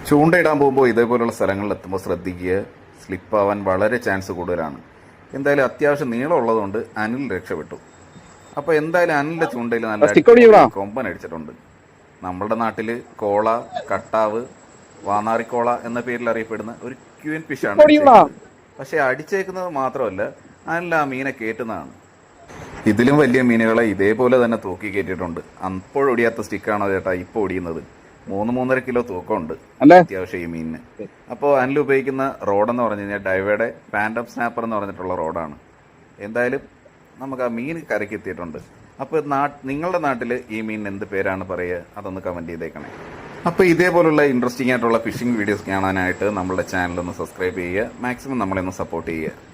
ചൂണ്ടയിടാൻ പോകുമ്പോൾ ഇതേപോലുള്ള സ്ഥലങ്ങളിൽ എത്തുമ്പോൾ ശ്രദ്ധിക്കുക, സ്ലിപ്പാവാൻ വളരെ ചാൻസ് കൂടുതലാണ്. എന്തായാലും അത്യാവശ്യം നീളമുള്ളതുകൊണ്ട് അനിൽ രക്ഷപ്പെട്ടു. അപ്പോൾ എന്തായാലും അനിലിൻ്റെ ചൂണ്ടയിൽ നല്ല കൊമ്പൻ അടിച്ചിട്ടുണ്ട്. നമ്മളുടെ നാട്ടിൽ കോള, കട്ടാവ്, വാനാറിക്കോള എന്ന പേരിൽ അറിയപ്പെടുന്ന ഒരു ക്യൂൻ ഫിഷാണ്. പക്ഷെ അടിച്ചേക്കുന്നത് മാത്രമല്ല, അനിൽ ആ മീനെ കയറ്റുന്നതാണ്. ഇതിലും വലിയ മീനുകളെ ഇതേപോലെ തന്നെ തൂക്കി കയറ്റിയിട്ടുണ്ട്. അപ്പോഴൊടിയാത്ത സ്റ്റിക്കാണോ ചേട്ടാ ഇപ്പോൾ ഒടിയുന്നത്? 3-3.5 കിലോ തൂക്കമുണ്ട് അത്യാവശ്യം ഈ മീനിന്. അപ്പോൾ അനിൽ ഉപയോഗിക്കുന്ന റോഡെന്ന് പറഞ്ഞു കഴിഞ്ഞാൽ ഡൈവയുടെ പാൻഡം സ്നാപ്പർ എന്ന് പറഞ്ഞിട്ടുള്ള റോഡാണ്. എന്തായാലും നമുക്ക് ആ മീൻ കരയ്ക്ക് എത്തിയിട്ടുണ്ട്. അപ്പോൾ നിങ്ങളുടെ നാട്ടിൽ ഈ മീൻ എന്ത് പേരാണ് പറയുക? അതൊന്ന് കമൻറ്റ് ചെയ്തേക്കണേ. അപ്പോൾ ഇതേപോലുള്ള ഇൻട്രസ്റ്റിംഗ് ആയിട്ടുള്ള ഫിഷിംഗ് വീഡിയോസ് കാണാനായിട്ട് നമ്മുടെ ചാനൽ ഒന്ന് സബ്സ്ക്രൈബ് ചെയ്യുക. മാക്സിമം നമ്മളെ ഒന്ന് സപ്പോർട്ട് ചെയ്യുക.